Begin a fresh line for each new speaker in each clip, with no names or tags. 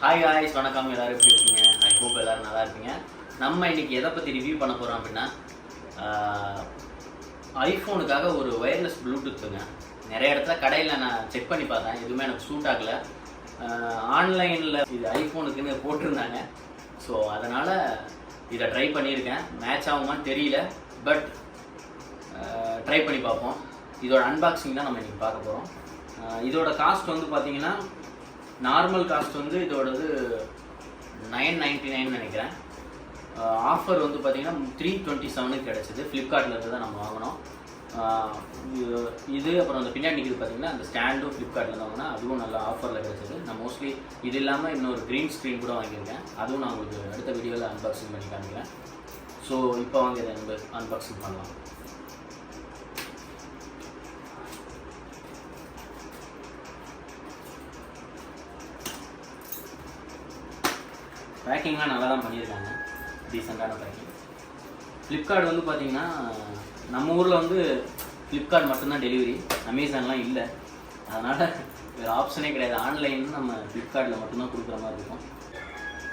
Hi guys, வணக்கம். எல்லோரும் எப்படி இருக்கீங்க? ஐ ஹோப் எல்லோரும் நல்லா இருப்பீங்க. நம்ம இன்றைக்கி எதை பற்றி ரிவ்யூ பண்ண போகிறோம் அப்படின்னா, ஐஃபோனுக்காக ஒரு ஒயர்லெஸ் ப்ளூடூத்துங்க. நிறைய இடத்துல கடையில் நான் செக் பண்ணி பார்த்தேன், எதுவுமே எனக்கு சூட் ஆகலை. ஆன்லைனில் இது ஐஃபோனுக்குன்னு போட்டிருந்தாங்க. ஸோ அதனால் இதை ட்ரை பண்ணியிருக்கேன். மேட்ச் ஆகுமான்னு தெரியல, பட் ட்ரை பண்ணி பார்ப்போம். இதோட அன்பாக்சிங் தான் நம்ம இன்றைக்கி பார்க்க போகிறோம். இதோட காஸ்ட் வந்து பார்த்தீங்கன்னா, நார்மல் காஸ்ட் வந்து இதோடது $999 நினைக்கிறேன். ஆஃபர் வந்து பார்த்தீங்கன்னா $327 கிடச்சிது. ஃப்ளிப்கார்ட்லேருந்து தான் நம்ம வாங்கினோம். இது அப்புறம் அந்த பின்னாடி நிற்கிறது பார்த்தீங்கன்னா, அந்த ஸ்டாண்டும் ஃப்ளிப்கார்ட்டில் வாங்கினா அதுவும் நல்லா ஆஃபரில் கிடச்சிது. நான் மோஸ்ட்லி இது இல்லாமல் இன்னொரு க்ரீன் ஸ்க்ரீன் கூட வாங்கியிருக்கேன். அதுவும் நான் உங்களுக்கு அடுத்த வீடியோவில் அன்பாக்சிங் பண்ணி காமிக்கிறேன். ஸோ இப்போ வாங்க இதை அன்பாக்சிங் பண்ணலாம். பேக்கிங்லாம் நல்லா தான் பண்ணியிருக்காங்க, டீசெண்டான பேக்கிங். ஃப்ளிப்கார்ட் வந்து பார்த்திங்கன்னா, நம்ம ஊரில் வந்து ஃப்ளிப்கார்ட் மட்டும்தான் டெலிவரி, அமேசான்லாம் இல்லை. அதனால் வேறு ஆப்ஷனே கிடையாது. ஆன்லைன் நம்ம ஃப்ளிப்கார்ட்டில் மட்டும்தான் கொடுக்குற மாதிரி இருக்கும்.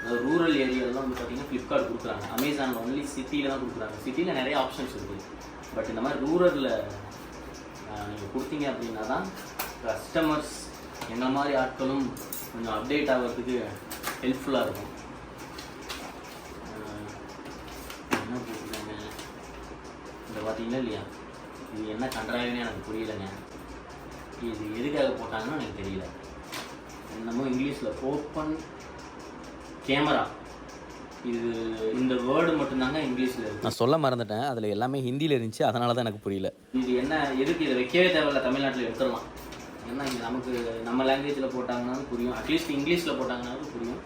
அதாவது ரூரல் ஏரியாவிலாம் வந்து பார்த்திங்கன்னா ஃப்ளிப்கார்ட் கொடுக்குறாங்க. அமேசானில் ஒன்லி சிட்டியில் தான் கொடுக்குறாங்க. சிட்டியில் நிறைய ஆப்ஷன்ஸ் இருக்குது. பட் இந்த மாதிரி ரூரலில் நீங்கள் கொடுத்தீங்க அப்படின்னா தான் கஸ்டமர்ஸ் எங்கள் மாதிரி ஆட்களும் கொஞ்சம் அப்டேட் ஆகிறதுக்கு ஹெல்ப்ஃபுல்லாக இருக்கும். என்ன போட்டுருக்காங்க இந்த பார்த்தீங்களா இல்லையா? இது என்ன கண்ட்ராவினே எனக்கு புரியலைங்க. இது எதுக்காக போட்டாங்கன்னு எனக்கு தெரியல. என்னமோ இங்கிலீஷில் ஓப்பன் கேமரா, இது இந்த வேர்டு மட்டும்தாங்க இங்கிலீஷில் இருக்குது.
நான் சொல்ல மறந்துட்டேன், அதில் எல்லாமே ஹிந்தியில் இருந்துச்சு, அதனால தான் எனக்கு புரியல.
இது என்ன எதுக்கு இதை வைக்கவே தேவையில்ல, தமிழ்நாட்டில் எடுத்துடலாம். ஏன்னா இங்கே நமக்கு நம்ம லாங்குவேஜில் போட்டாங்கன்னாலும் புரியும், அட்லீஸ்ட் இங்கிலீஷில் போட்டாங்கன்னாலும் புரியும்.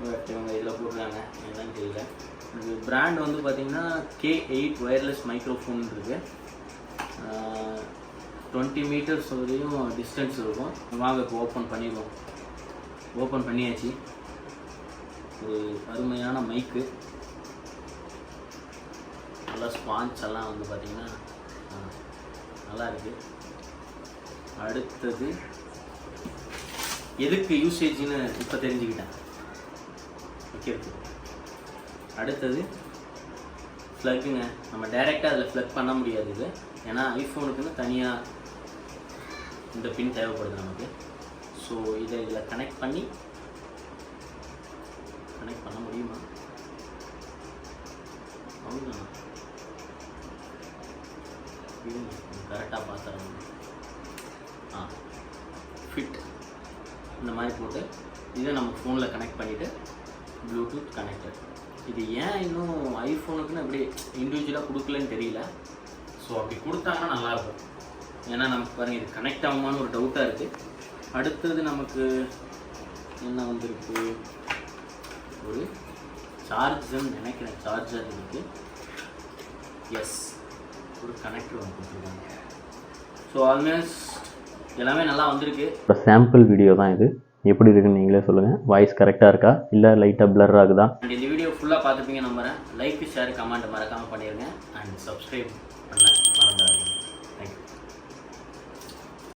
பட் இவங்க இதில் போட்டுருக்காங்க, என்னன்னு தெரியல. இது பிராண்ட் வந்து பார்த்திங்கன்னா K8 ஒயர்லெஸ் மைக்ரோஃபோன் இருக்குது. 20 மீட்டர்ஸ் வரையும் டிஸ்டன்ஸ் இருக்கும். வாங்க இப்போ ஓப்பன் பண்ணிடுவோம். ஓப்பன் பண்ணியாச்சு. ஒரு அருமையான மைக்கு, நல்லா ஸ்பான்ச் எல்லாம் வந்து பார்த்திங்கன்னா நல்லா இருக்குது. அடுத்தது எதுக்கு யூசேஜ்னு இப்போ தெரிஞ்சுக்கிட்டேன் வைக்கிறது. அடுத்தது ஃப்ளக்குங்க. நம்ம டைரெக்டாக அதில் ஃப்ளக் பண்ண முடியாது இது, ஏன்னா ஐஃபோனுக்குன்னு தனியாக இந்த பின் தேவைப்படுது நமக்கு. ஸோ இதை இதில் கனெக்ட் பண்ண முடியுமா? அவ்வளோதான், கரெக்டாக பார்த்துறோம். ஃபிட் இந்த மாதிரி போட்டு இதை நம்ம ஃபோனில் கனெக்ட் பண்ணிவிட்டு ப்ளூடூத் கனெக்டட். இது ஏன் இன்னும் ஐஃபோனுக்குன்னு அப்படி இண்டிவிஜுவலாக கொடுக்கலன்னு தெரியல. ஸோ அப்படி கொடுத்தாங்கன்னா நல்லாயிருக்கும். ஏன்னா நமக்கு பாருங்கள், இது கனெக்ட் ஆகுமான்னு ஒரு டவுட்டாக இருக்குது. அடுத்தது நமக்கு என்ன வந்திருக்கு, ஒரு சார்ஜர்னு நினைக்கிறேன். சார்ஜர் இருக்குது. எஸ், ஒரு கனெக்டர் ஒன்று கொடுத்துருக்காங்க. ஸோ ஆல்மோஸ்ட் எல்லாமே நல்லா வந்திருக்கு.
இப்போ சாம்பிள் வீடியோ தான் இது. எப்படி இருக்குன்னு நீங்களே சொல்லுங்கள். வாய்ஸ் கரெக்டாக இருக்கா இல்லை லைட்டாக பிளர் ஆகுதா?
அண்ட் இந்த வீடியோ ஃபுல்லாக பார்த்துப்பீங்க நம்புகிறேன். லைக், ஷேர், கமெண்ட் மறக்காமல் பண்ணிடுங்க. அண்ட் சப்ஸ்கிரைப் பண்ண மறந்துடாதீங்க.